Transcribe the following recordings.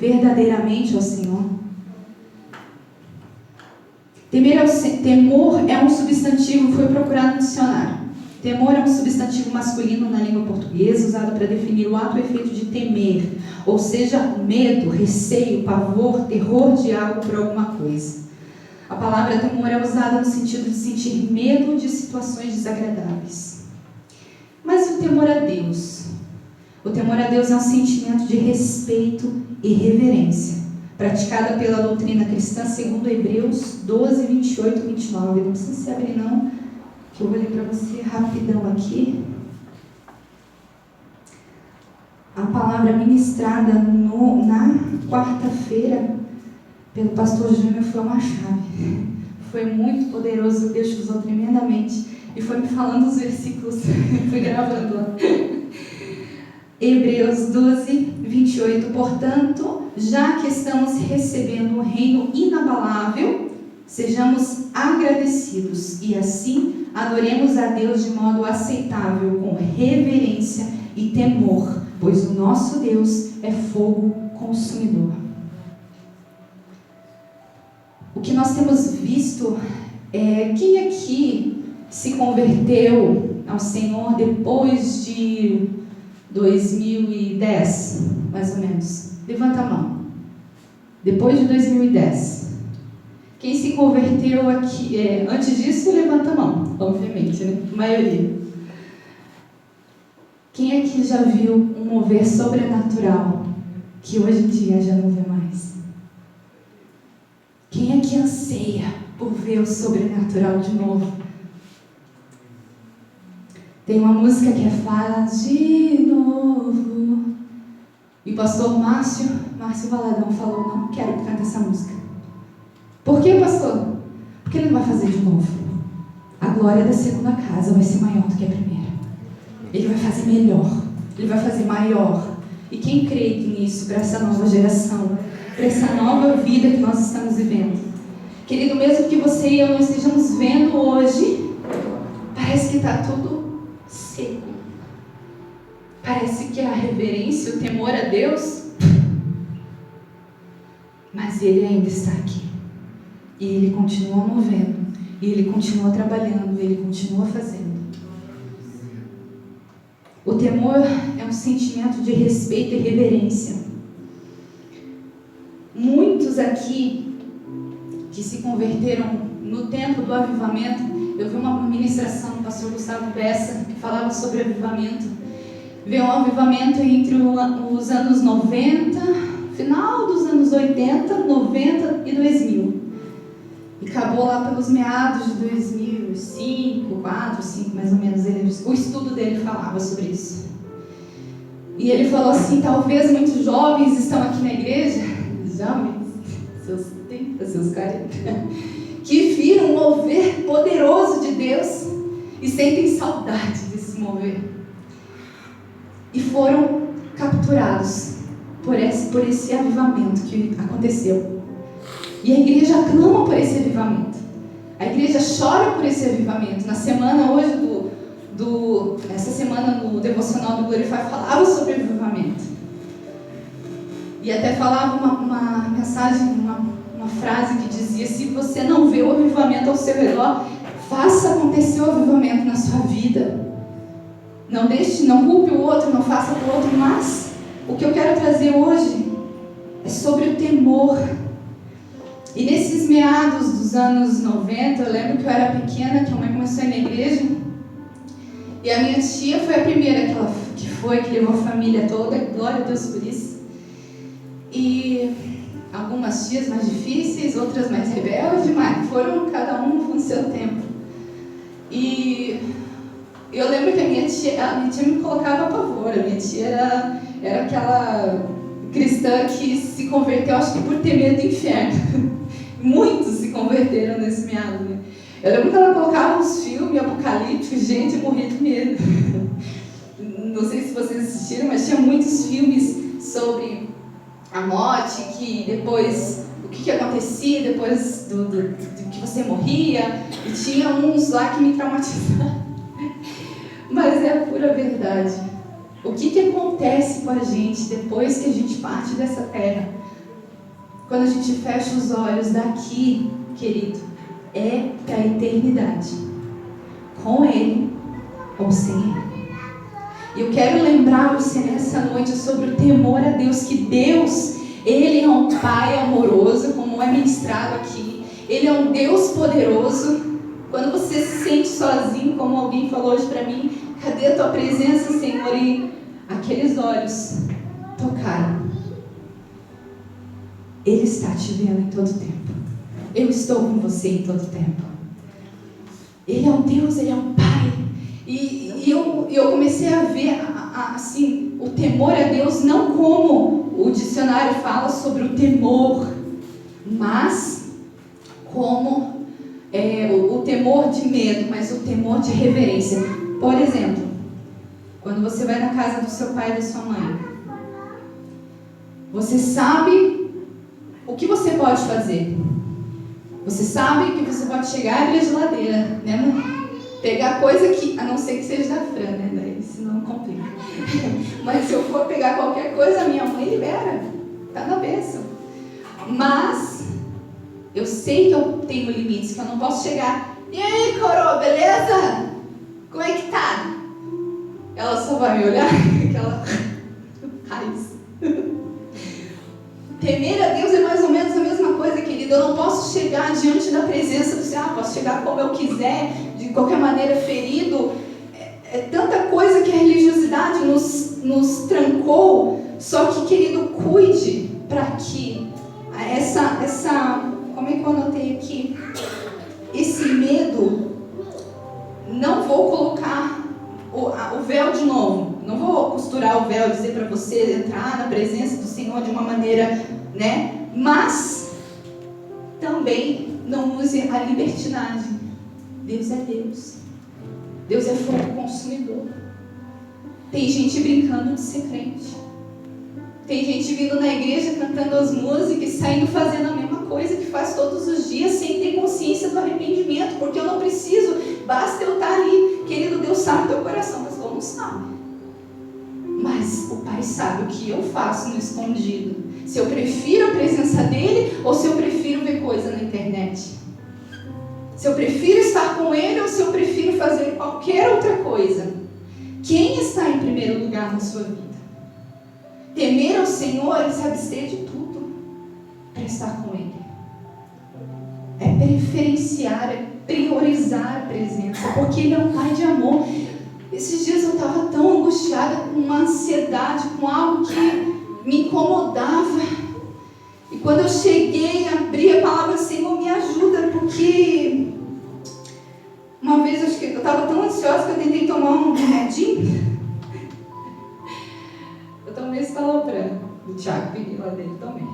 verdadeiramente ao Senhor? Temor é um substantivo, foi procurado no dicionário. Temor é um substantivo masculino na língua portuguesa, usado para definir o ato ou efeito de temer, ou seja, medo, receio, pavor, terror de algo por alguma coisa. A palavra temor é usada no sentido de sentir medo de situações desagradáveis. Mas o temor a Deus? O temor a Deus é um sentimento de respeito e reverência, praticada pela doutrina cristã segundo Hebreus 12, 28 e 29. Não precisa se abrir não, que eu vou ler para você rapidão aqui. A palavra ministrada na quarta-feira pelo pastor Júnior foi uma chave. Foi muito poderoso, Deus te usou tremendamente. E foi me falando os versículos, fui gravando lá. Hebreus 12, 28. Portanto, já que estamos recebendo um reino inabalável, sejamos agradecidos e assim adoremos a Deus de modo aceitável, com reverência e temor, pois o nosso Deus é fogo consumidor. O que nós temos visto é quem aqui se converteu ao Senhor depois de 2010, mais ou menos. Levanta a mão. Depois de 2010. Quem se converteu aqui, antes disso, levanta a mão, obviamente, né? A maioria. Quem aqui já viu um mover sobrenatural que hoje em dia já não vê mais? Quem aqui anseia por ver o sobrenatural de novo? Tem uma música que é Faz de Novo. E o pastor Márcio Valadão falou, não quero que cante essa música. Por que, pastor? Porque ele não vai fazer de novo. A glória da segunda casa vai ser maior do que a primeira. Ele vai fazer melhor. Ele vai fazer maior. E quem crê nisso, para essa nova geração, para essa nova vida que nós estamos vivendo? Querido, mesmo que você e eu não estejamos vendo hoje, parece que está tudo seco. Parece que a reverência, o temor a Deus, mas Ele ainda está aqui. E Ele continua movendo, e Ele continua trabalhando, e Ele continua fazendo. O temor é um sentimento de respeito e reverência. Muitos aqui que se converteram no tempo do avivamento, eu vi uma ministração do pastor Gustavo Bessa que falava sobre avivamento. Veio um avivamento entre os anos 90, final dos anos 80, 90 e 2000. E acabou lá pelos meados de 2005, 4, 5 mais ou menos. O estudo dele falava sobre isso. E ele falou assim, talvez muitos jovens estão aqui na igreja, jovens, seus 30, seus 40, que viram um mover poderoso de Deus e sentem saudade desse mover. E foram capturados por esse avivamento que aconteceu. E a igreja clama por esse avivamento. A igreja chora por esse avivamento. Na semana hoje, essa semana no devocional do Glorify, falava sobre avivamento. E até falava uma mensagem, uma frase que dizia, se você não vê o avivamento ao seu redor, faça acontecer o avivamento na sua vida. Não deixe, não culpe o outro, não faça para o outro, mas o que eu quero trazer hoje é sobre o temor. E nesses meados dos anos 90, eu lembro que eu era pequena, que a mãe começou a ir na igreja, e a minha tia foi a primeira que levou a família toda, glória a Deus por isso. E algumas tias mais difíceis, outras mais rebeldes, mas foram cada um no seu tempo. E eu lembro que a minha tia me colocava a pavor. A minha tia era aquela cristã que se converteu, acho que por ter medo do inferno. Muitos se converteram nesse meado, né? Eu lembro que ela colocava uns filmes apocalípticos, gente, eu morria de medo. Não sei se vocês assistiram, mas tinha muitos filmes sobre a morte, que depois, o que acontecia depois do que você morria, e tinha uns lá que me traumatizaram. Mas é a pura verdade. O que acontece com a gente depois que a gente parte dessa terra? Quando a gente fecha os olhos daqui, querido, é para a eternidade, com Ele ou sem Ele. E eu quero lembrar você nessa noite sobre o temor a Deus, que Deus, Ele é um Pai amoroso, como é ministrado aqui. Ele é um Deus poderoso. Quando você se sente sozinho, como alguém falou hoje para mim, cadê a tua presença, Senhor? E aqueles olhos tocaram. Ele está te vendo em todo tempo. Eu estou com você em todo tempo. Ele é um Deus, Ele é um Pai. E eu comecei a ver assim, o temor a Deus não como o dicionário fala sobre o temor, mas como o temor de medo, mas o temor de reverência. Por exemplo, quando você vai na casa do seu pai e da sua mãe, você sabe o que você pode fazer. Você sabe que você pode chegar e abrir a geladeira, né, mãe? Pegar coisa que, a não ser que seja da Fran, né? Daí senão complica. Mas se eu for pegar qualquer coisa, a minha mãe libera. Tá na bênção. Mas eu sei que eu tenho limites, que eu não posso chegar. E aí, coroa, beleza? Como é que tá? Ela só vai me olhar, aquela raiz. Temer a Deus é mais ou menos a mesma coisa, querido. Eu não posso chegar diante da presença do Senhor. Posso chegar como eu quiser, de qualquer maneira ferido. É tanta coisa que a religiosidade nos trancou. Só que, querido, cuide para que como é que eu anotei aqui? Esse medo, não vou colocar o véu de novo. Não vou costurar o véu e dizer para você entrar na presença do Senhor de uma maneira, né? Mas também não use a libertinagem. Deus é Deus. Deus é fogo consumidor. Tem gente brincando de ser crente. Tem gente vindo na igreja cantando as músicas e saindo fazendo a mesma coisa que faz todos os dias sem ter consciência do arrependimento, porque eu não preciso, basta eu estar ali. Querido, Deus sabe o teu coração, mas eu não sabe. Mas o Pai sabe o que eu faço no escondido. Se eu prefiro a presença dEle ou se eu prefiro ver coisa na internet. Se eu prefiro estar com Ele ou se eu prefiro fazer qualquer outra coisa. Quem está em primeiro lugar na sua vida? Temer ao Senhor é se abster de tudo para estar com Ele. É preferenciar, é priorizar a presença, porque Ele é um Pai de amor. Esses dias eu estava tão angustiada, com uma ansiedade, com algo que me incomodava. E quando eu cheguei, abri a palavra, Senhor, me ajuda, porque uma vez eu estava tão ansiosa que eu tentei tomar um remedinho. Eu tomei estalopram. O Thiago pediu lá dele também.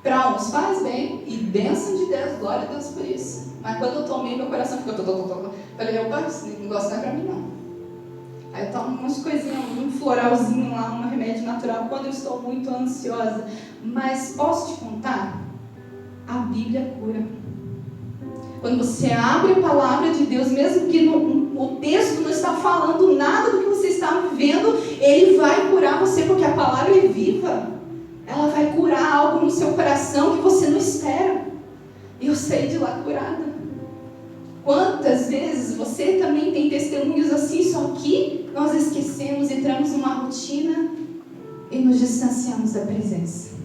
Para uns faz bem, e bênção de Deus, glória a Deus por isso. Mas quando eu tomei, meu coração ficou... Falei, opa, esse negócio não é para mim não. Aí eu tomo umas coisinhas, um floralzinho lá, um remédio natural, quando eu estou muito ansiosa. Mas posso te contar? A Bíblia cura. Quando você abre a palavra de Deus, mesmo que o texto não está falando nada do que você está vivendo, Ele vai curar você, porque a palavra é viva. Ela vai curar algo no seu coração que você não espera. E eu saí de lá curada. Quantas vezes você também tem testemunhos assim, só que nós esquecemos, entramos numa rotina e nos distanciamos da presença.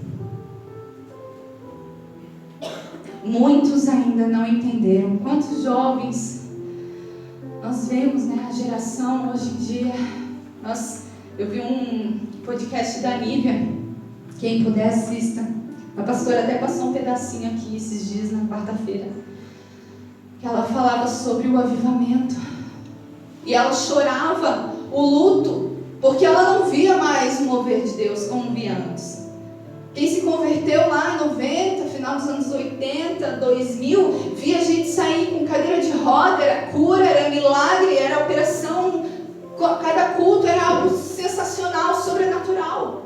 Muitos ainda não entenderam. Quantos jovens nós vemos, né, a geração hoje em dia. Eu vi um podcast da Nívia, quem puder assista. A pastora até passou um pedacinho aqui esses dias, na quarta-feira, que ela falava sobre o avivamento. E ela chorava o luto, porque ela não via mais o mover de Deus como via antes. Quem se converteu lá em 90, final dos anos 80, 2000, via a gente sair com cadeira de roda, era cura, era milagre, era operação, cada culto era algo sensacional, sobrenatural.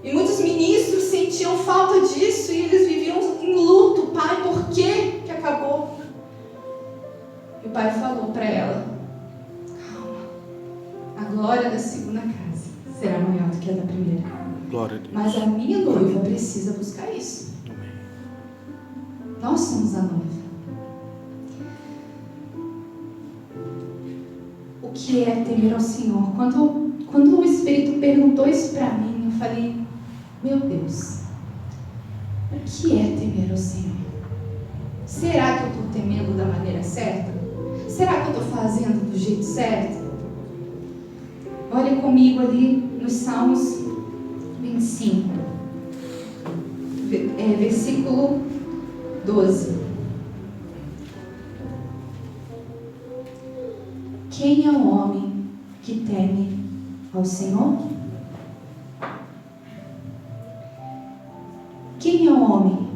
E muitos ministros sentiam falta disso e eles viviam em luto. Pai, por que acabou? E o pai falou para ela, calma, a glória da segunda casa será maior do que a da primeira. Glória a Deus. Mas a minha noiva precisa buscar isso. Amém. Nós somos a noiva. O que é temer ao Senhor? Quando o Espírito perguntou isso para mim, eu falei, meu Deus, o que é temer ao Senhor? Será que eu estou temendo da maneira certa? Será que eu estou fazendo do jeito certo? Olha comigo ali nos Salmos 25, versículo 12. Quem é o homem que teme ao Senhor? Quem é o homem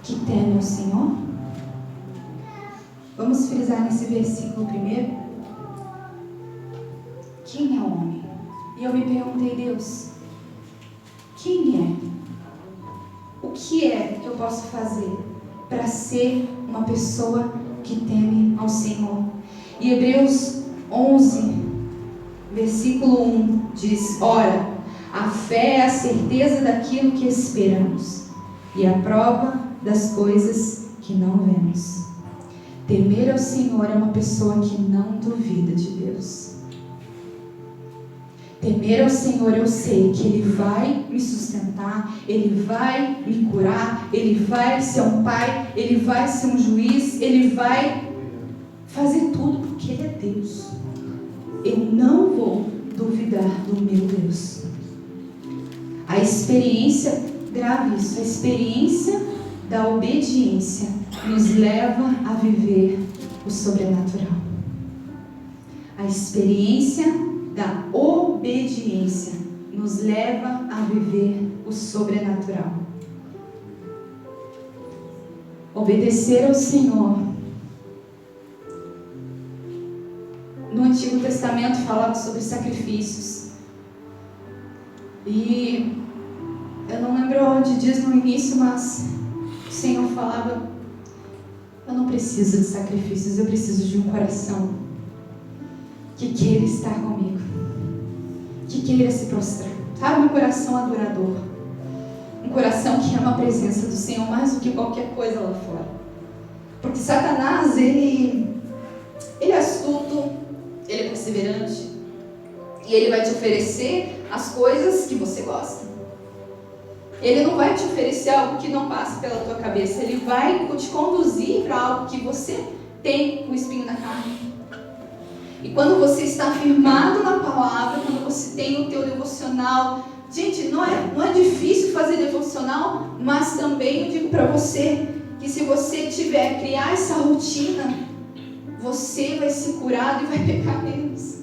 que teme ao Senhor? Vamos frisar nesse versículo primeiro. Quem é o homem? E eu me perguntei, Deus, quem é? O que é que eu posso fazer para ser uma pessoa que teme ao Senhor? E Hebreus 11, versículo 1 diz: ora, a fé é a certeza daquilo que esperamos e a prova das coisas que não vemos. Temer ao Senhor é uma pessoa que não duvida de Deus. Temer ao Senhor, eu sei que Ele vai me sustentar, Ele vai me curar, Ele vai ser um pai, Ele vai ser um juiz, Ele vai fazer tudo porque Ele é Deus. Eu não vou duvidar do meu Deus. A experiência, grave isso, a experiência da obediência nos leva a viver o sobrenatural. A experiência da obediência nos leva a viver o sobrenatural. Obedecer ao Senhor. No Antigo Testamento falava sobre sacrifícios. E eu não lembro onde diz no início, mas o Senhor falava: eu não preciso de sacrifícios, eu preciso de um coração que queira estar comigo, que queira se prostrar. Sabe, um coração adorador, um coração que ama a presença do Senhor mais do que qualquer coisa lá fora. Porque Satanás, ele é astuto, ele é perseverante, e ele vai te oferecer as coisas que você gosta. Ele não vai te oferecer algo que não passe pela tua cabeça. Ele vai te conduzir para algo que você tem o espinho na carne. E quando você está firmado na palavra, quando você tem o teu devocional, gente, não é difícil fazer devocional, mas também eu digo para você que se você criar essa rotina, você vai ser curado e vai pecar menos.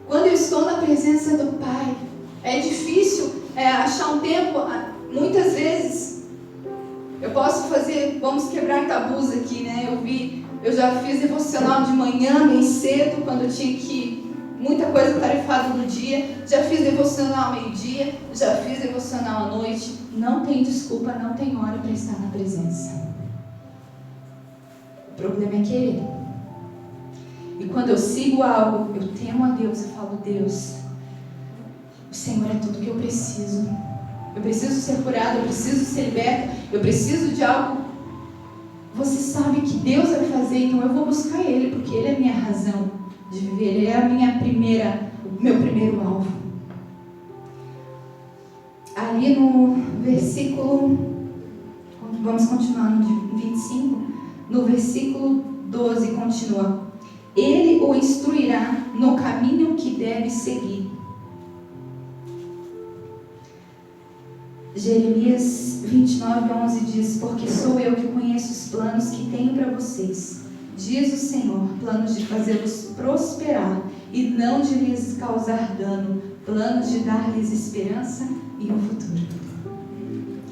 Quando eu estou na presença do Pai, é difícil achar um tempo. Muitas vezes eu posso fazer, vamos quebrar tabus aqui, né? Eu já fiz devocional de manhã, bem cedo, quando eu tinha muita coisa tarefada no dia. Já fiz devocional ao meio-dia, já fiz devocional à noite. Não tem desculpa, não tem hora para estar na presença. O problema é querer. E quando eu sigo algo, eu temo a Deus, eu falo: Deus, o Senhor é tudo que eu preciso. Eu preciso ser curado, eu preciso ser liberta, eu preciso de algo. Você sabe que Deus vai fazer, então eu vou buscar Ele, porque Ele é a minha razão de viver, Ele é o meu primeiro alvo. Ali no versículo, vamos continuar no 25, no versículo 12 continua: Ele o instruirá no caminho que deve seguir. Jeremias 29:11 diz: porque sou eu que conheço os planos que tenho para vocês, diz o Senhor, planos de fazê-los prosperar e não de lhes causar dano, planos de dar-lhes esperança e um futuro.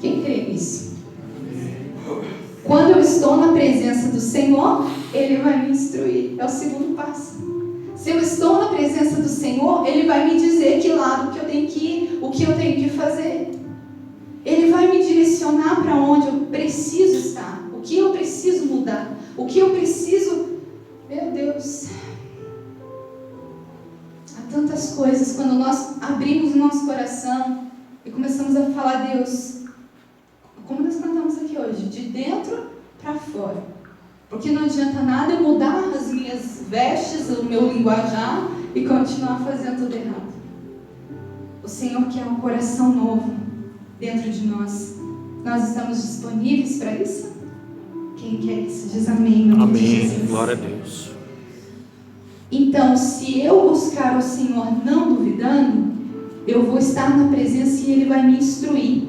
Quem crê nisso? Quando eu estou na presença do Senhor, Ele vai me instruir. É o segundo passo. Se eu estou na presença do Senhor, Ele vai me dizer que lado que eu tenho que ir, o que eu tenho que fazer. Ele vai me direcionar para onde eu preciso estar, o que eu preciso mudar, o que eu preciso. Meu Deus, há tanta tantas coisas quando nós abrimos o nosso coração e começamos a falar, Deus, como nós cantamos aqui hoje, de dentro para fora. Porque não adianta nada eu mudar as minhas vestes, o meu linguajar e continuar fazendo tudo errado. O Senhor quer um coração novo dentro de nós. Nós estamos disponíveis para isso? Quem quer isso? Diz amém. Amém. Glória a Deus. Então, se eu buscar o Senhor não duvidando, eu vou estar na presença e Ele vai me instruir.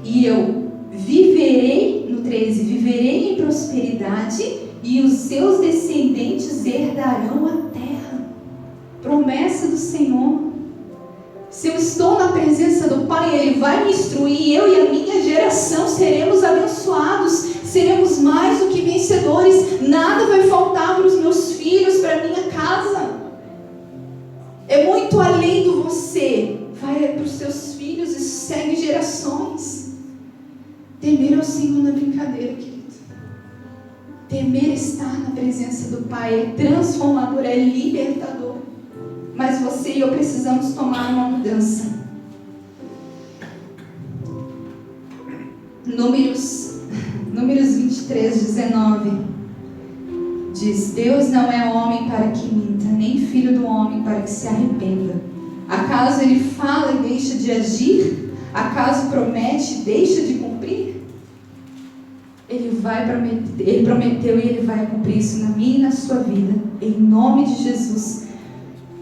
E eu viverei, no 13, viverei em prosperidade e os seus descendentes herdarão a terra. Promessa do Senhor. Se eu estou na presença do Pai, Ele vai me instruir, eu e a minha geração seremos abençoados, seremos mais do que vencedores, nada vai faltar para os meus filhos, para a minha casa. É muito além do você, vai para os seus filhos e segue gerações. Temer ao Senhor na brincadeira, querido. Temer estar na presença do Pai é transformador, é libertador. Mas você e eu precisamos tomar uma mudança. Números 23, 19 diz: Deus não é homem para que minta, nem filho do homem para que se arrependa. Acaso Ele fala e deixa de agir? Acaso promete e deixa de cumprir? Ele prometeu e Ele vai cumprir isso na minha e na sua vida, em nome de Jesus.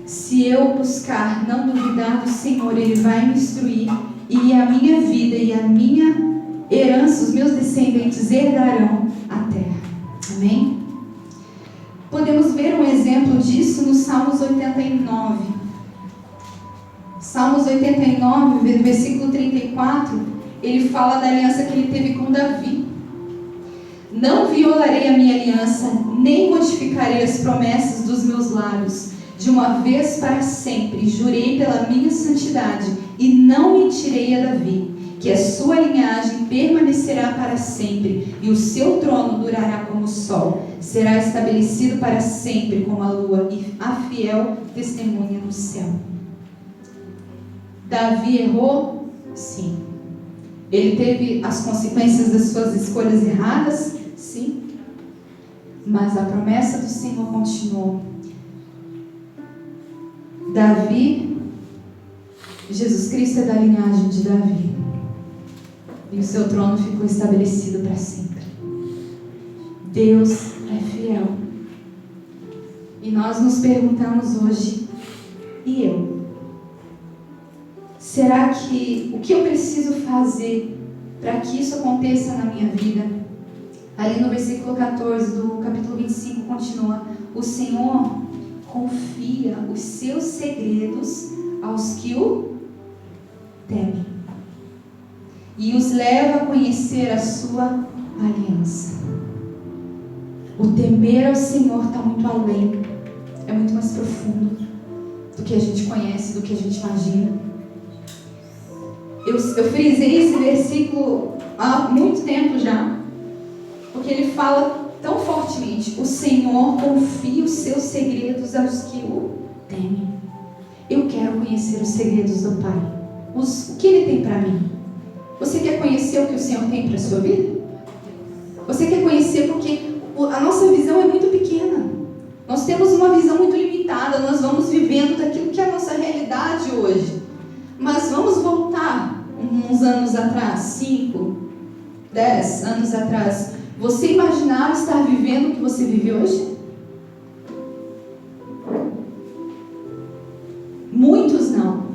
Se eu buscar não duvidar do Senhor, Ele vai me instruir, e a minha vida e a minha herança, os meus descendentes herdarão a terra. Amém? Podemos ver um exemplo disso no Salmos 89. Salmos 89, versículo 34, ele fala da aliança que ele teve com Davi. Não violarei a minha aliança, nem modificarei as promessas dos meus lábios. De uma vez para sempre, jurei pela minha santidade e não mentirei a Davi, que a sua linhagem permanecerá para sempre e o seu trono durará como o sol. Será estabelecido para sempre como a lua e a fiel testemunha no céu. Davi errou? Sim. Ele teve as consequências das suas escolhas erradas? Sim. Mas a promessa do Senhor continuou. Davi, Jesus Cristo é da linhagem de Davi, e o seu trono ficou estabelecido para sempre. Deus é fiel. E nós nos perguntamos hoje, e eu? Será que o que eu preciso fazer para que isso aconteça na minha vida? Ali no versículo 14 do capítulo 25 continua: o Senhor confia os seus segredos aos que o temem e os leva a conhecer a sua aliança. O temer ao Senhor está muito além, é muito mais profundo do que a gente conhece, do que a gente imagina. Eu frisei esse versículo há muito tempo já, porque ele fala tão fortemente: o Senhor confia os seus segredos aos que o temem. Eu quero conhecer os segredos do Pai. O que Ele tem para mim? Você quer conhecer o que o Senhor tem para a sua vida? Você quer conhecer porque a nossa visão é muito pequena. Nós temos uma visão muito limitada. Nós vamos vivendo daquilo que é a nossa realidade hoje. Mas vamos voltar uns anos atrás, 5, 10 anos atrás. Você imaginava estar vivendo o que você vive hoje? Muitos não.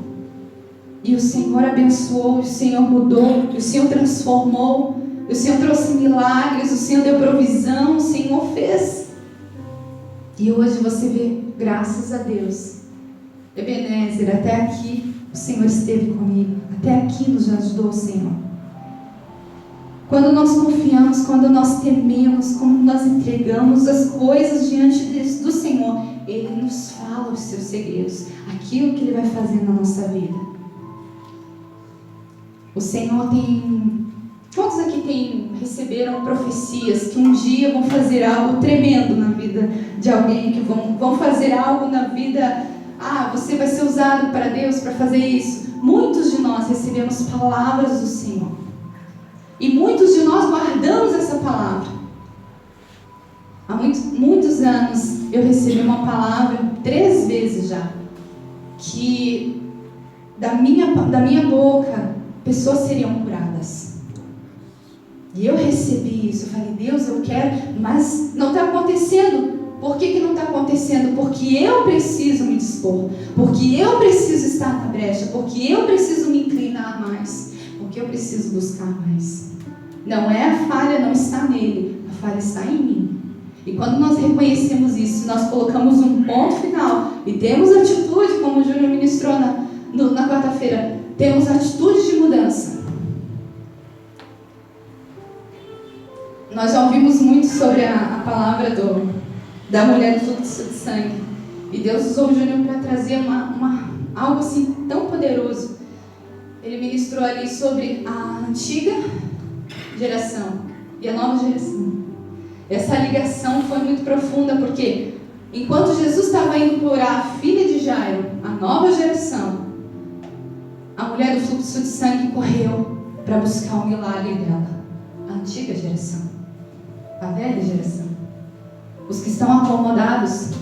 E o Senhor abençoou, o Senhor mudou, o Senhor transformou, o Senhor trouxe milagres, o Senhor deu provisão, o Senhor fez. E hoje você vê, graças a Deus, Ebenezer, até aqui o Senhor esteve comigo, até aqui nos ajudou o Senhor. Quando nós confiamos, quando nós tememos, quando nós entregamos as coisas diante do Senhor, Ele nos fala os seus segredos, aquilo que Ele vai fazer na nossa vida. O Senhor tem... Quantos aqui receberam profecias que um dia vão fazer algo tremendo na vida de alguém, que vão fazer algo na vida você vai ser usado para Deus para fazer isso. Muitos de nós recebemos palavras do Senhor. E muitos de nós guardamos essa palavra. Há muitos anos eu recebi uma palavra 3 vezes já. Que da minha boca pessoas seriam curadas. E eu recebi isso. Eu falei, Deus, eu quero, mas não está acontecendo. Por que não está acontecendo? Porque eu preciso me dispor. Porque eu preciso estar na brecha. Porque eu preciso me inclinar mais. Porque eu preciso buscar mais. Não é a falha, não está nele. A falha está em mim. E quando nós reconhecemos isso, nós colocamos um ponto final e temos atitude, como o Júnior ministrou na quarta-feira, temos atitude de mudança. Nós já ouvimos muito sobre a palavra da mulher do fluxo de sangue. E Deus usou o Júnior para trazer algo assim tão poderoso. Ele ministrou ali sobre a antiga geração e a nova geração. Essa ligação foi muito profunda, porque enquanto Jesus estava indo curar a filha de Jairo, a nova geração, a mulher do fluxo de sangue correu para buscar o milagre dela. A antiga geração, a velha geração. Os que estão acomodados,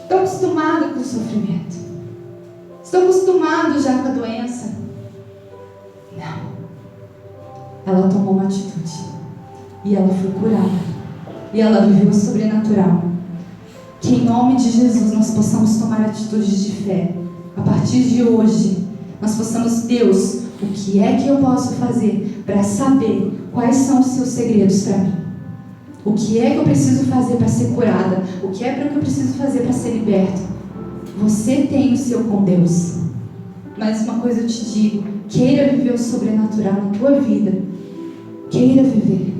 estão acostumados com o sofrimento, estão acostumados já com a doença. Não. Ela tomou uma atitude. E ela foi curada. E ela viveu o sobrenatural. Que em nome de Jesus nós possamos tomar atitudes de fé. A partir de hoje, nós possamos, Deus, o que é que eu posso fazer para saber quais são os seus segredos para mim? O que é que eu preciso fazer para ser curada? O que é que eu preciso fazer para ser liberto? Você tem o seu com Deus. Mas uma coisa eu te digo, queira viver o sobrenatural na tua vida. Queira viver.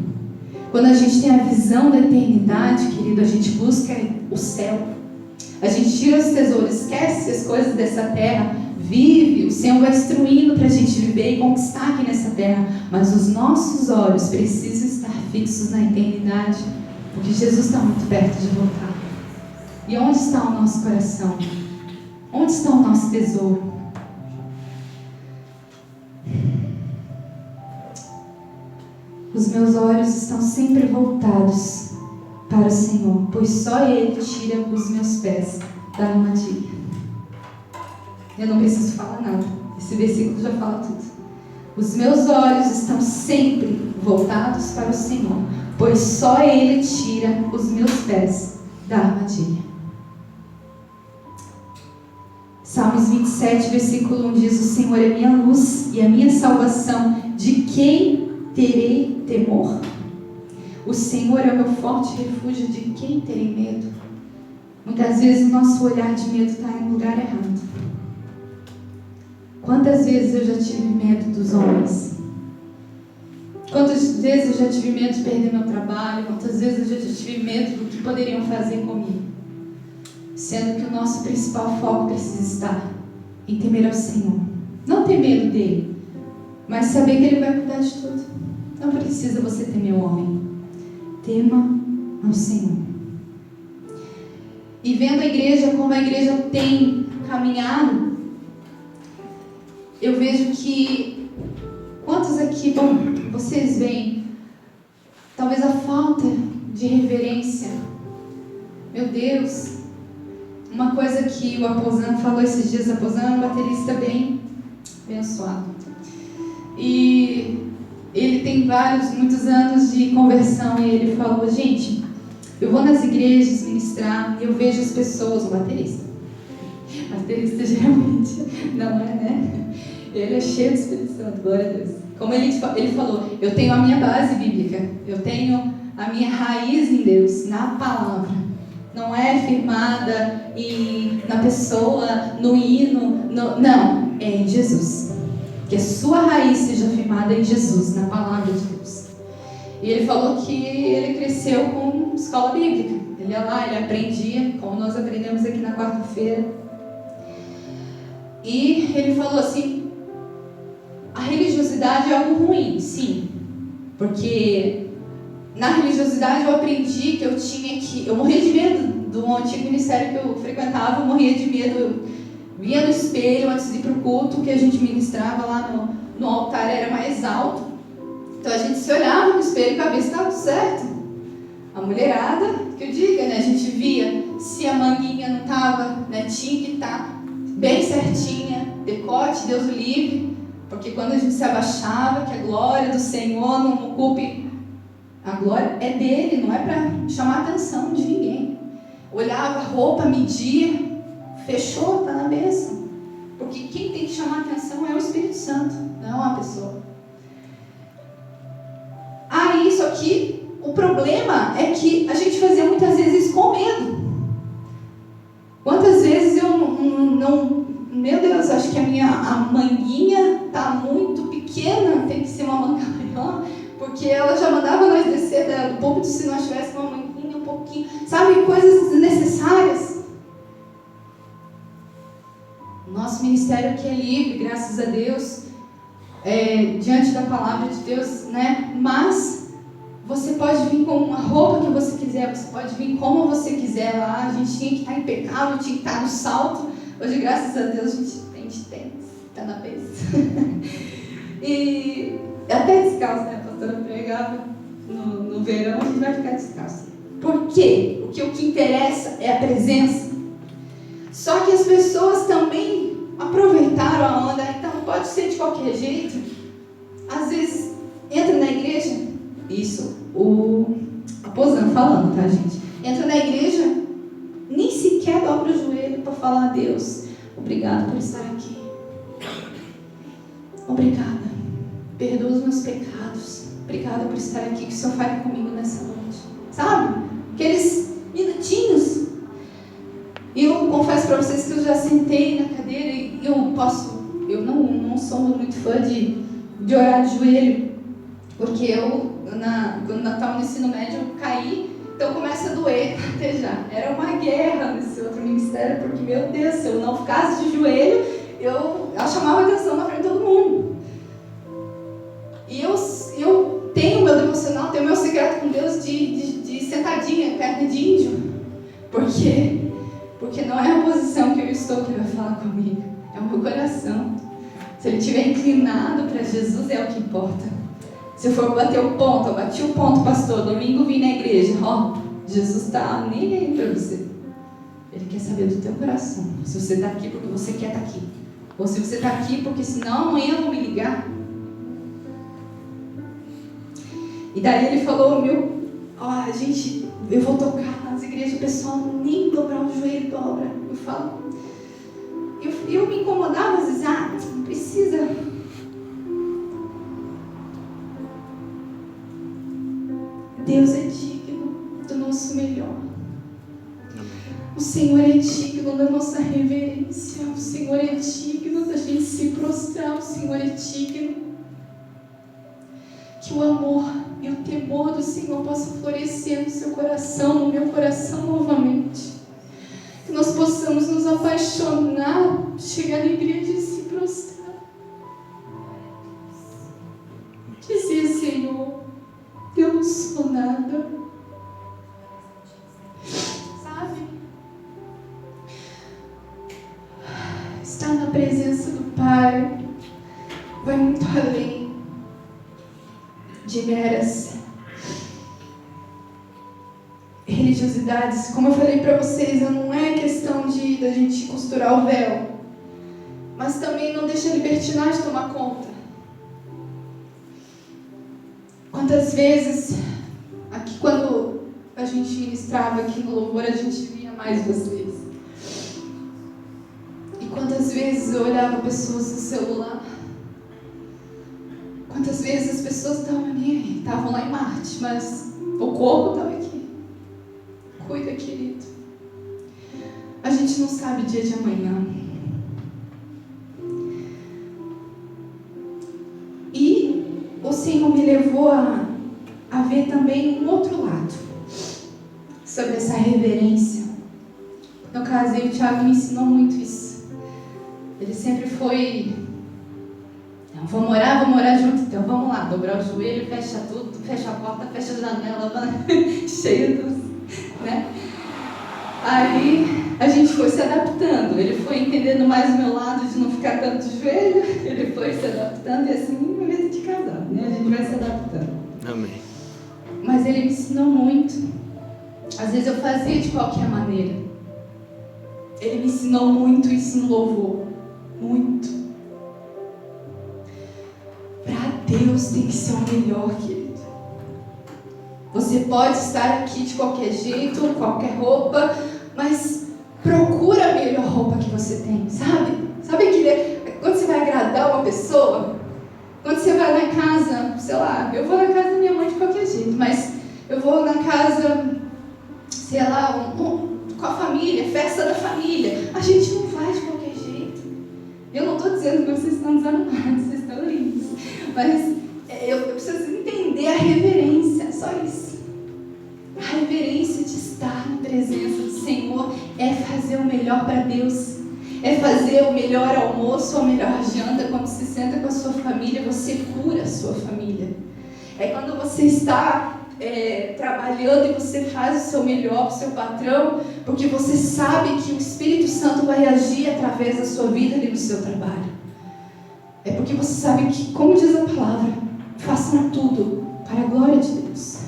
Quando a gente tem a visão da eternidade, querido, a gente busca o céu. A gente tira os tesouros, esquece as coisas dessa terra, vive, o Senhor vai instruindo para a gente viver e conquistar aqui nessa terra. Mas os nossos olhos precisam estar fixos na eternidade, porque Jesus está muito perto de voltar. E onde está o nosso coração? Onde está o nosso tesouro? Os meus olhos estão sempre voltados para o Senhor, pois só Ele tira os meus pés da armadilha. Eu não preciso falar nada, esse versículo já fala tudo. Os meus olhos estão sempre voltados para o Senhor, pois só Ele tira os meus pés da armadilha. Salmos 27, versículo 1 diz: o Senhor é minha luz e a minha salvação, de quem terei temor? O Senhor é o meu forte refúgio, de quem terei medo? Muitas vezes o nosso olhar de medo está em lugar errado. Quantas vezes eu já tive medo dos homens? Quantas vezes eu já tive medo de perder meu trabalho? Quantas vezes eu já tive medo do que poderiam fazer comigo? Sendo que o nosso principal foco precisa estar em temer ao Senhor. Não ter medo dele, mas saber que Ele vai cuidar de tudo. Não precisa você temer o homem. Tema ao Senhor. E vendo a igreja, como a igreja tem caminhado, eu vejo que quantos aqui, bom, vocês veem talvez a falta de reverência. Meu Deus, uma coisa que o Aposan falou esses dias. O Aposan é um baterista bem abençoado. E ele tem muitos anos de conversão, e ele falou: gente, eu vou nas igrejas ministrar e eu vejo as pessoas, o baterista geralmente não é, né? Ele é cheio do Espírito Santo, glória a Deus. Como ele falou, eu tenho a minha base bíblica, eu tenho a minha raiz em Deus, na palavra. Não é firmada na pessoa, no hino, não, é em Jesus. Que a sua raiz seja firmada em Jesus, na palavra de Deus. E ele falou que ele cresceu com escola bíblica. Ele ia lá, ele aprendia, como nós aprendemos aqui na quarta-feira. E ele falou assim: a religiosidade é algo ruim, sim. Porque na religiosidade eu aprendi que eu morri de medo do no antigo ministério que eu frequentava, eu morria de medo. Eu via no espelho antes de ir para o culto, que a gente ministrava lá no altar, era mais alto. Então a gente se olhava no espelho para ver se estava tudo certo. A mulherada, que eu diga, né? A gente via se a manguinha não estava, né? Tinha que estar bem certinha, decote, Deus o livre. Porque quando a gente se abaixava, que a glória do Senhor não ocupe, a glória é dele, não é para chamar a atenção de ninguém. Olhava a roupa, media, fechou, está na bênção. Porque quem tem que chamar a atenção é o Espírito Santo, não a pessoa. Isso aqui, o problema é que a gente fazia muitas vezes com medo. Quantas vezes eu não meu Deus, acho que a manguinha está muito pequena, tem que ser uma manga maior, porque ela já mandava nós descer do púlpito se nós tivéssemos uma manguinha um pouquinho, sabe, coisas desnecessárias. Nosso ministério aqui é livre, graças a Deus, diante da palavra de Deus, né? Mas você pode vir com uma roupa que você quiser, você pode vir como você quiser lá. A gente tinha que estar impecável, tinha que estar no salto. Hoje, graças a Deus, a gente tem de tênis, está na bênção. E até descalço, né? A pastora pregava no verão, a gente vai ficar descalço. Por quê? Porque o que interessa é a presença. Só que as pessoas também aproveitaram a onda, então pode ser de qualquer jeito. Às vezes entra na igreja, isso, a Posan falando, tá, gente? Entra na igreja, nem sequer dobra o joelho para falar a Deus, obrigado por estar aqui. Obrigada. Perdoa os meus pecados. Obrigada por estar aqui, que o Senhor fale comigo nessa noite. Sabe? Aqueles minutinhos. E eu confesso para vocês que eu já sentei na cadeira e eu não sou muito fã de orar de joelho, porque eu, quando eu estava no ensino médio, eu caí, então começa a doer até já. Era uma guerra nesse outro ministério, porque, meu Deus, se eu não ficasse de joelho, eu chamava atenção na frente de todo mundo. E eu tenho meu devocional, tenho meu secreto com Deus de sentadinha, perna de índio, porque não é a posição que eu estou que vai falar comigo, é o meu coração. Se ele estiver inclinado para Jesus, é o que importa. Se eu for bater o ponto, eu bati o ponto, pastor, domingo vim na igreja, Jesus está nem aí para você. Ele quer saber do teu coração, se você está aqui porque você quer estar aqui, ou se você está aqui porque senão amanhã vão me ligar. E daí ele falou, eu vou tocar nas igrejas, o pessoal nem dobrar o joelho dobra. Eu falo, eu me incomodava às vezes, não precisa. Deus é digno do nosso melhor. O Senhor é digno da nossa reverência. O Senhor é digno da gente se prostrar. O Senhor é digno. Que o amor e o temor do Senhor possa florescer no seu coração, no meu coração novamente. Que nós possamos nos apaixonar, chegar na igreja e se prostrar. Dizer, Senhor, eu não sou nada. Sabe? Estar na presença do Pai vai muito além de meras religiosidades. Como eu falei para vocês, não é questão da gente costurar o véu, mas também não deixa a libertinagem tomar conta. Quantas vezes, aqui quando a gente ministrava aqui no louvor, a gente via mais vocês. E quantas vezes eu olhava pessoas no celular. Quantas vezes as pessoas estavam lá em Marte, mas o corpo estava aqui. Cuida, querido. A gente não sabe o dia de amanhã. E o Senhor me levou a ver também um outro lado sobre essa reverência. Quando eu casei, o Thiago me ensinou muito isso. Ele sempre foi... Vamos orar junto, então vamos lá, dobrar o joelho, fecha tudo, fecha a porta, fecha a janela, cheio dos, né? Aí a gente foi se adaptando. Ele foi entendendo mais o meu lado de não ficar tanto de joelho. Ele foi se adaptando e assim, uma vida de casal, né? A gente vai se adaptando. Amém. Mas ele me ensinou muito. Às vezes eu fazia de qualquer maneira. Ele me ensinou muito isso no louvor. Muito. Para Deus tem que ser o melhor, querido. Você pode estar aqui de qualquer jeito, qualquer roupa, mas procura a melhor roupa que você tem, sabe? Sabe quando você vai agradar uma pessoa? Quando você vai na casa, sei lá, eu vou na casa da minha mãe de qualquer jeito, mas eu vou na casa, sei lá, com a família, festa da família. A gente não vai de qualquer jeito. Eu não estou dizendo que vocês estão desarrumados, vocês estão lindos. Mas eu preciso entender a reverência, só isso. A reverência de estar na presença do Senhor é fazer o melhor para Deus. É fazer o melhor almoço, a melhor janta. Quando se senta com a sua família, você cura a sua família. É quando você está trabalhando e você faz o seu melhor para o seu patrão, porque você sabe que o Espírito Santo vai agir através da sua vida ali no seu trabalho. É porque você sabe que, como diz a palavra, façam tudo para a glória de Deus.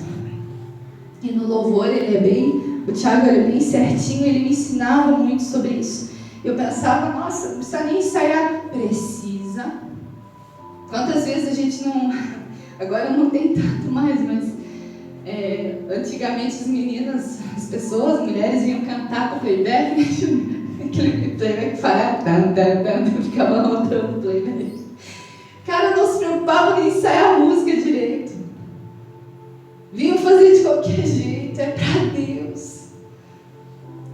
E no louvor o Thiago era bem certinho, ele me ensinava muito sobre isso. Eu pensava, nossa, não precisa nem ensaiar. Precisa. Quantas vezes a gente não... Agora não tem tanto mais, mas antigamente as meninas, as pessoas, as mulheres vinham cantar com playback, aquele playback falava, ficava rodando o playback. Cara, não se preocupava em ensaiar a música direito. Vinham fazer de qualquer jeito, é pra Deus.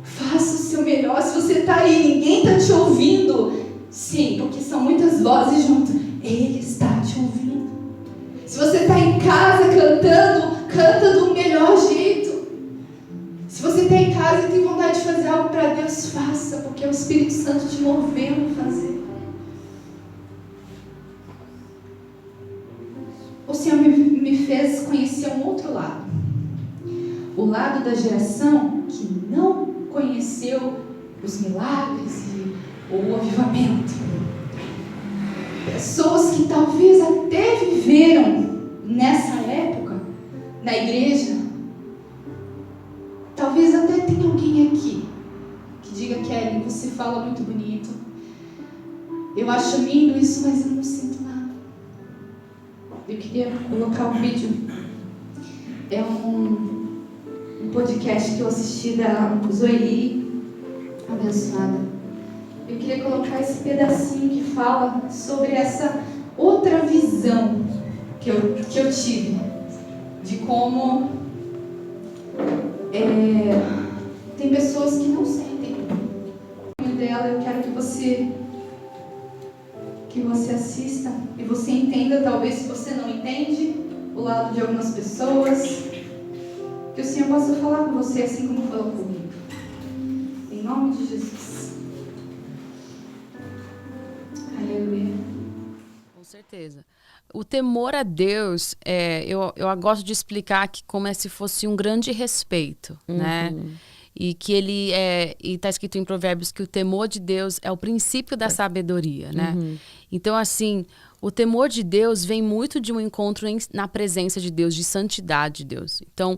Faça o seu melhor. Se você está aí e ninguém está te ouvindo, sim, porque são muitas vozes junto, Ele está te ouvindo. Se você está em casa cantando, canta do melhor jeito. Se você está em casa e tem vontade de fazer algo para Deus, faça, porque é o Espírito Santo te movendo a fazer. O Senhor me fez conhecer um outro lado. O lado da geração que não conheceu os milagres e o avivamento. Pessoas que talvez até viveram nessa época, na igreja. Talvez até tenha alguém aqui que diga, Kelly, você fala muito bonito. Eu acho lindo isso, mas eu não sinto nada. Eu queria colocar um vídeo. É um podcast que eu assisti da Zoeli, abençoada. Eu queria colocar esse pedacinho que fala sobre essa outra visão que eu tive de como tem pessoas que não sentem. O nome dela, eu quero que você assista e você entenda, talvez se você não entende, o lado de algumas pessoas, que o Senhor possa falar com você assim como falou comigo. Em nome de Jesus. Aleluia. Com certeza. O temor a Deus, eu gosto de explicar que como se fosse um grande respeito, né? E que e está escrito em Provérbios que o temor de Deus é o princípio da sabedoria, né? Então, assim, o temor de Deus vem muito de um encontro na presença de Deus, de santidade de Deus. Então,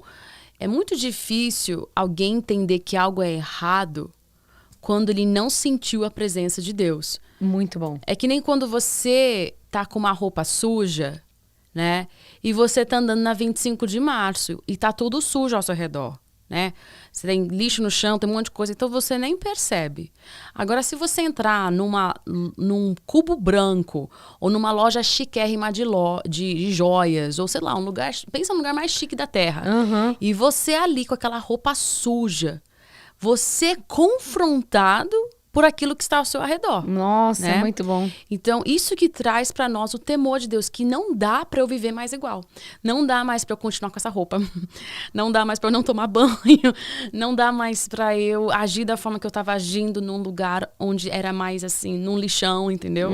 é muito difícil alguém entender que algo é errado quando ele não sentiu a presença de Deus. Muito bom. É que nem quando você tá com uma roupa suja, né? E você tá andando na 25 de março e tá tudo sujo ao seu redor, né? Você tem lixo no chão, tem um monte de coisa, então você nem percebe. Agora, se você entrar num Cubo Branco ou numa loja chiquérrima de joias, ou sei lá, pensa num lugar mais chique da Terra, e você ali com aquela roupa suja, você é confrontado por aquilo que está ao seu arredor. Nossa, né? Muito bom. Então, isso que traz para nós o temor de Deus, que não dá para eu viver mais igual. Não dá mais para eu continuar com essa roupa. Não dá mais para eu não tomar banho. Não dá mais para eu agir da forma que eu estava agindo num lugar onde era mais assim, num lixão, entendeu?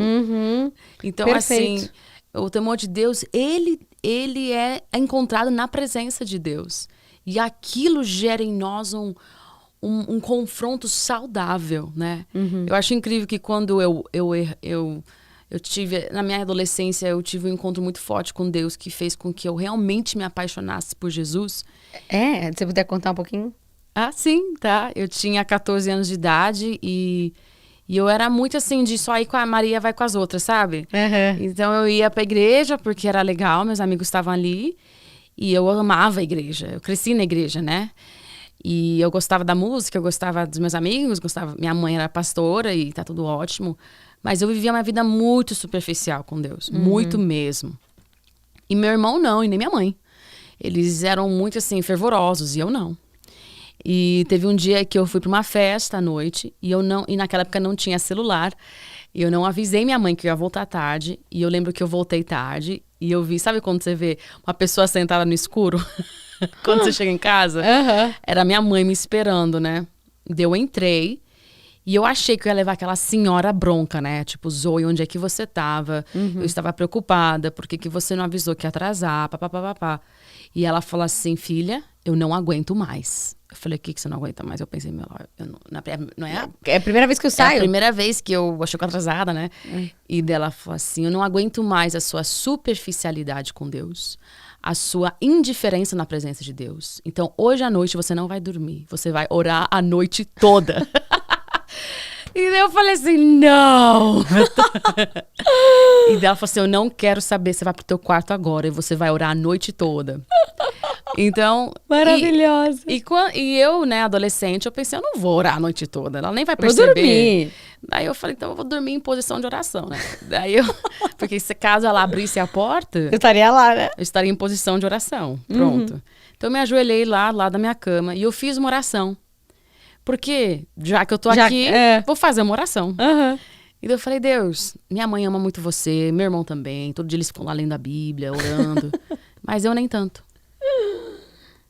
Então, Perfeito. assim, o temor de Deus, ele é encontrado na presença de Deus. E aquilo gera em nós um confronto saudável, né? Eu acho incrível que quando eu tive, na minha adolescência, eu tive um encontro muito forte com Deus que fez com que eu realmente me apaixonasse por Jesus. Se você puder contar um pouquinho? Ah, sim, tá. Eu tinha 14 anos de idade e eu era muito assim, de só ir com a Maria, vai com as outras, sabe? Então eu ia pra igreja porque era legal, meus amigos estavam ali. E eu amava a igreja, eu cresci na igreja, né? E eu gostava da música, eu gostava dos meus amigos, minha mãe era pastora e tá tudo ótimo. Mas eu vivia uma vida muito superficial com Deus, muito mesmo. E meu irmão não, e nem minha mãe. Eles eram muito assim, fervorosos, e eu não. E teve um dia que eu fui para uma festa à noite, e naquela época não tinha celular. E eu não avisei minha mãe que eu ia voltar tarde. E eu lembro que eu voltei tarde, e eu vi, sabe quando você vê uma pessoa sentada no escuro? Quando você chega em casa? Era minha mãe me esperando, né? Daí eu entrei, e eu achei que eu ia levar aquela senhora bronca, né? Tipo, Zoe, onde é que você tava? Eu estava preocupada, por que você não avisou que ia atrasar? Papapá. E ela falou assim, filha, eu não aguento mais. Eu falei, o que você não aguenta mais? Eu pensei, não é a primeira vez que eu saio? É a primeira vez que eu achei que eu atrasada, né? E dela falou assim, eu não aguento mais a sua superficialidade com Deus, a sua indiferença na presença de Deus. Então, hoje à noite você não vai dormir, você vai orar a noite toda. E daí eu falei assim, não! E daí ela falou assim, eu não quero saber, você vai pro teu quarto agora e você vai orar a noite toda. Então... Maravilhosa! E eu, né, adolescente, eu pensei, eu não vou orar a noite toda, ela nem vai perceber. Vou dormir. Daí eu falei, então eu vou dormir em posição de oração, né? Daí eu... Porque se caso ela abrisse a porta... Eu estaria lá, né? Eu estaria em posição de oração, pronto. Então eu me ajoelhei lá da minha cama e eu fiz uma oração. Porque, já que eu tô aqui, vou fazer uma oração. E daí eu falei, Deus, minha mãe ama muito você, meu irmão também. Todo dia eles ficam lá lendo a Bíblia, orando. Mas eu nem tanto.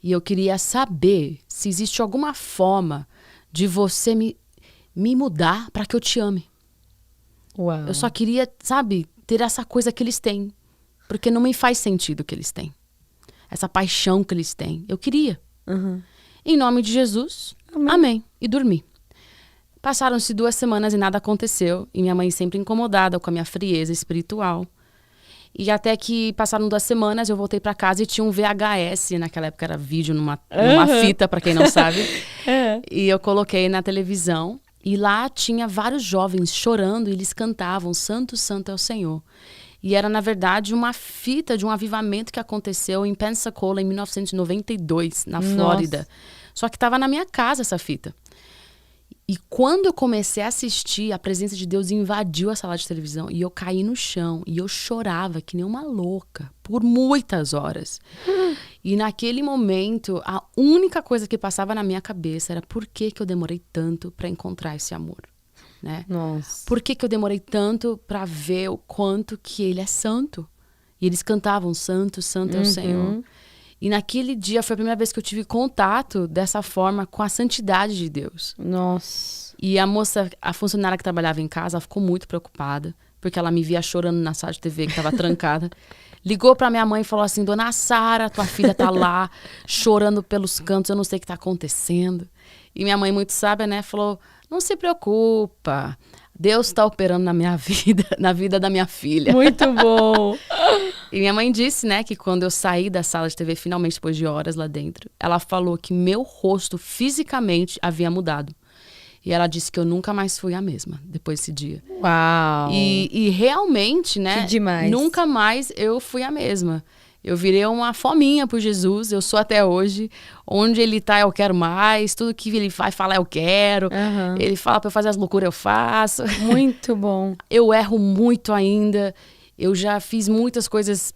E eu queria saber se existe alguma forma de você me mudar para que eu te ame. Uau. Eu só queria, sabe, ter essa coisa que eles têm. Porque não me faz sentido o que eles têm. Essa paixão que eles têm. Eu queria. Em nome de Jesus, amém. E dormi. Passaram-se 2 semanas e nada aconteceu. E minha mãe sempre incomodada com a minha frieza espiritual. E até que passaram 2 semanas, eu voltei pra casa e tinha um VHS. Naquela época era vídeo numa fita, pra quem não sabe. E eu coloquei na televisão. E lá tinha vários jovens chorando e eles cantavam Santo, Santo é o Senhor. E era, na verdade, uma fita de um avivamento que aconteceu em Pensacola em 1992, na Flórida. Só que estava na minha casa essa fita. E quando eu comecei a assistir, a presença de Deus invadiu a sala de televisão. E eu caí no chão. E eu chorava que nem uma louca. Por muitas horas. E naquele momento, a única coisa que passava na minha cabeça era por que eu demorei tanto para encontrar esse amor. Né? Nossa. Por que eu demorei tanto para ver o quanto que ele é santo? E eles cantavam Santo, Santo é o Senhor. E naquele dia foi a primeira vez que eu tive contato dessa forma com a santidade de Deus. Nossa. E a funcionária que trabalhava em casa, ela ficou muito preocupada, porque ela me via chorando na sala de TV que estava trancada. Ligou para minha mãe e falou assim, Dona Sara, tua filha tá lá, chorando pelos cantos, eu não sei o que tá acontecendo. E minha mãe, muito sábia, né, falou, não se preocupa, Deus está operando na minha vida, na vida da minha filha. Muito bom. E minha mãe disse, né, que quando eu saí da sala de TV, finalmente, depois de horas lá dentro, ela falou que meu rosto fisicamente havia mudado. E ela disse que eu nunca mais fui a mesma depois desse dia. Uau! E realmente, né? Que demais. Nunca mais eu fui a mesma. Eu virei uma fominha por Jesus, eu sou até hoje. Onde ele tá, eu quero mais. Tudo que ele vai falar, eu quero. Ele fala pra eu fazer as loucuras, eu faço. Muito bom. Eu erro muito ainda. Eu já fiz muitas coisas,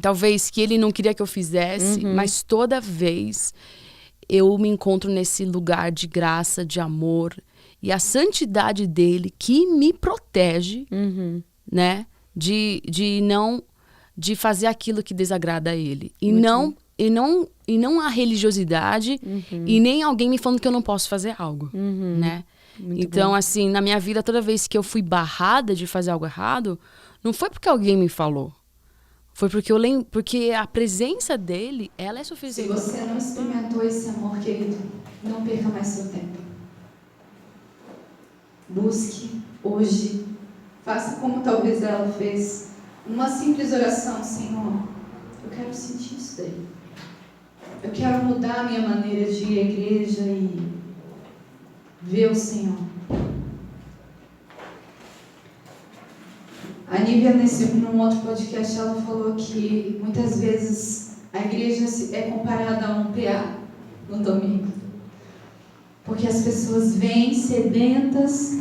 talvez, que ele não queria que eu fizesse. Mas toda vez eu me encontro nesse lugar de graça, de amor. E a santidade dele que me protege, né? De fazer aquilo que desagrada a ele. E não a religiosidade e nem alguém me falando que eu não posso fazer algo, né? Então, assim, na minha vida, toda vez que eu fui barrada de fazer algo errado, não foi porque alguém me falou. Foi porque a presença dele, ela é Se suficiente. você não experimentou esse amor, querido, Não perca mais seu tempo. Busque hoje. Faça como talvez ela fez. Uma simples oração: Senhor, eu quero sentir isso daí. Eu quero mudar a minha maneira de ir à igreja e ver o Senhor. A Nívia, num outro podcast, ela falou que muitas vezes a igreja é comparada a um PA no domingo. Porque as pessoas vêm sedentas,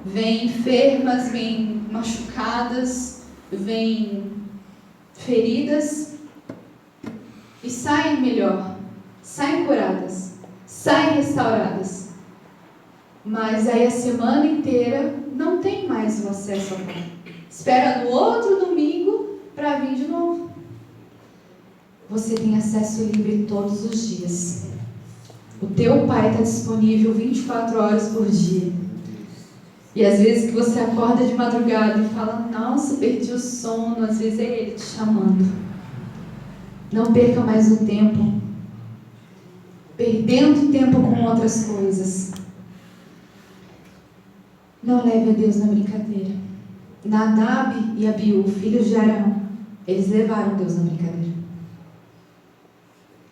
vêm enfermas, vêm machucadas, vêm feridas e saem melhor, saem curadas, saem restauradas. Mas aí a semana inteira não tem mais o acesso ao Pai. Espera no outro domingo para vir de novo. Você tem acesso livre todos os dias. O teu Pai está disponível 24 horas por dia. E às vezes que você acorda de madrugada e fala: nossa, perdi o sono. Às vezes é Ele te chamando. Não perca mais o tempo perdendo tempo com outras coisas. Não leve a Deus na brincadeira. Nadab e Abiú, filhos de Arão, eles levaram Deus na brincadeira.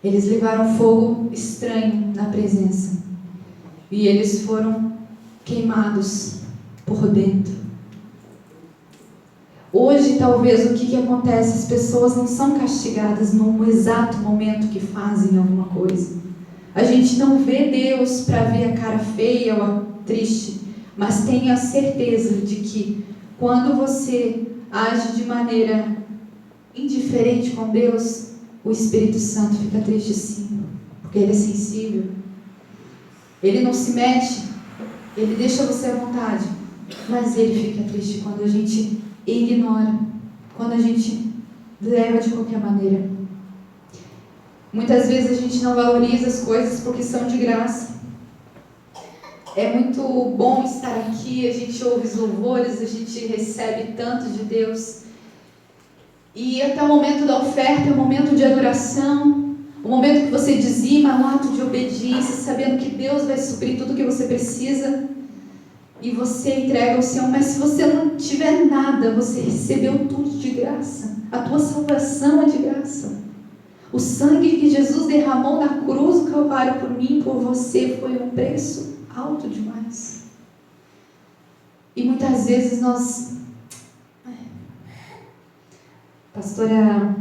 Eles levaram fogo estranho na presença. E eles foram queimados por dentro. Hoje, talvez, o que acontece? As pessoas não são castigadas no exato momento que fazem alguma coisa. A gente não vê Deus para ver a cara feia ou triste, mas tenha certeza de que quando você age de maneira indiferente com Deus, o Espírito Santo fica triste sim, porque Ele é sensível. Ele não se mete, Ele deixa você à vontade, mas Ele fica triste quando a gente ignora, quando a gente leva de qualquer maneira. Muitas vezes a gente não valoriza as coisas porque são de graça. É muito bom estar aqui, a gente ouve os louvores, a gente recebe tanto de Deus. E até o momento da oferta é um momento de adoração, o momento que você dizima, um ato de obediência, sabendo que Deus vai suprir tudo o que você precisa. E você entrega ao Senhor, mas se você não tiver nada, você recebeu tudo de graça. A tua salvação é de graça. O sangue que Jesus derramou na cruz do Calvário por mim e por você foi um preço alto demais. E muitas vezes nós... A pastora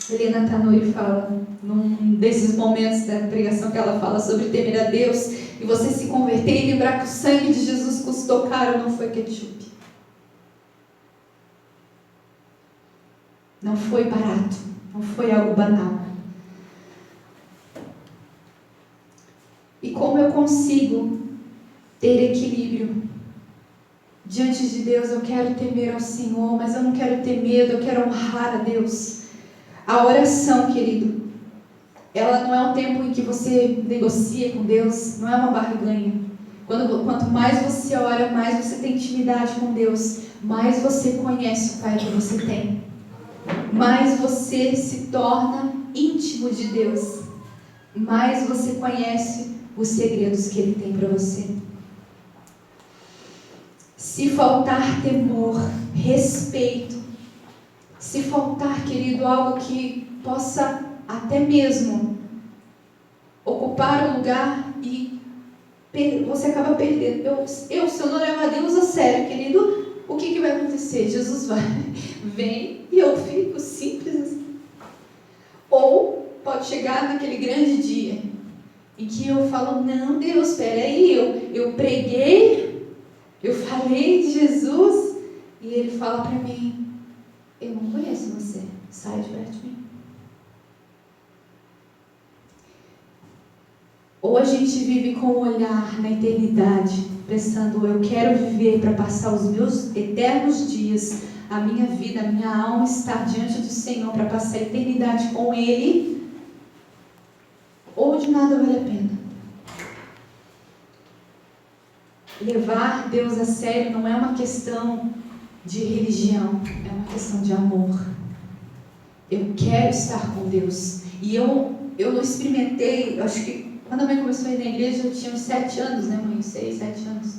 Helena Tanuri fala, num desses momentos da pregação que ela fala sobre temer a Deus, e você se converter e lembrar que o sangue de Jesus custou caro, não foi ketchup. Não foi barato, não foi algo banal. E como eu consigo ter equilíbrio diante de Deus? Eu quero temer ao Senhor, mas eu não quero ter medo, eu quero honrar a Deus. A oração, querido, ela não é um tempo em que você negocia com Deus, não é uma barganha. Quanto mais você ora, mais você tem intimidade com Deus, mais você conhece o Pai que você tem, mais você se torna íntimo de Deus, mais você conhece os segredos que Ele tem para você. Se faltar temor, respeito, se faltar, querido, algo que possa até mesmo ocupar o lugar e você acaba perdendo. Se eu não levar Deus a sério, querido, o que vai acontecer? Jesus vem e eu fico simples assim. Ou pode chegar naquele grande dia em que eu falo: não, Deus, espera aí, eu preguei, eu falei de Jesus, e Ele fala para mim: eu não conheço você, sai de perto de mim. Ou a gente vive com o olhar na eternidade, pensando: eu quero viver para passar os meus eternos dias, a minha vida, a minha alma estar diante do Senhor para passar a eternidade com Ele, ou de nada vale a pena. Levar Deus a sério não é uma questão de religião, é uma questão de amor. Eu quero estar com Deus. E eu não experimentei, acho que Quando a mãe começou a ir na igreja, eu tinha uns 7 anos, né, mãe? 6, 7 anos.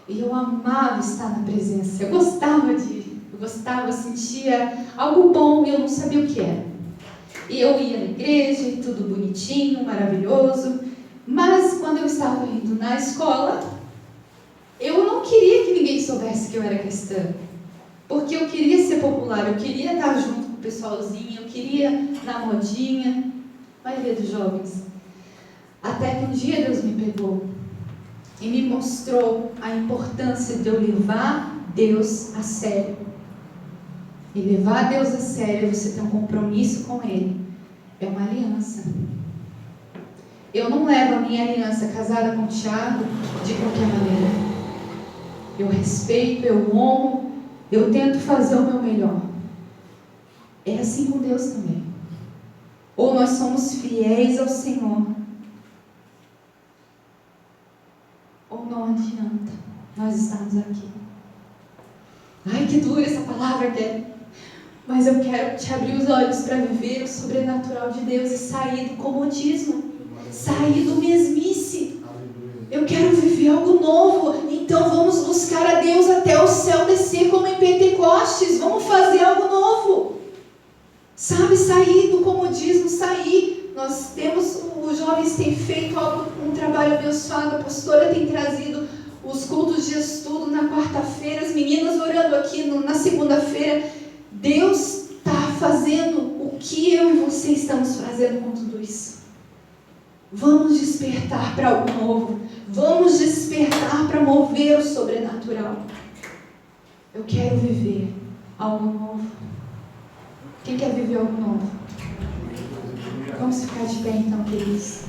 E eu amava estar na presença. Eu gostava de ir. Eu gostava, eu sentia algo bom e eu não sabia o que era. E eu ia na igreja e tudo bonitinho, maravilhoso. Mas quando eu estava indo na escola, eu não queria que ninguém soubesse que eu era cristã. Porque eu queria ser popular, eu queria estar junto com o pessoalzinho, eu queria na modinha. Vai ver dos jovens. Até que um dia Deus me pegou e me mostrou a importância de eu levar Deus a sério. E levar Deus a sério é você ter um compromisso com Ele. É uma aliança. Eu não levo a minha aliança casada com o Thiago de qualquer maneira. Eu respeito, eu honro, eu tento fazer o meu melhor. É assim com Deus também. Ou nós somos fiéis ao Senhor, ou não adianta nós estarmos aqui. Ai, que dura essa palavra, Kelly. Mas eu quero te abrir os olhos para viver o sobrenatural de Deus e sair do comodismo, sair do mesmice. Eu quero viver algo novo, então vamos buscar a Deus até o céu descer como em Pentecostes. Vamos fazer algo novo. Sabe, sair do comodismo, sair. Nós temos, os jovens têm feito um trabalho abençoado, a pastora tem trazido os cultos de estudo na quarta-feira, as meninas orando aqui na segunda-feira. Deus está fazendo o que eu e você estamos fazendo com tudo isso. Vamos despertar para algo novo. Vamos despertar para mover o sobrenatural. Eu quero viver algo novo. Quem quer viver algo novo? Vamos ficar de pé então, queridos.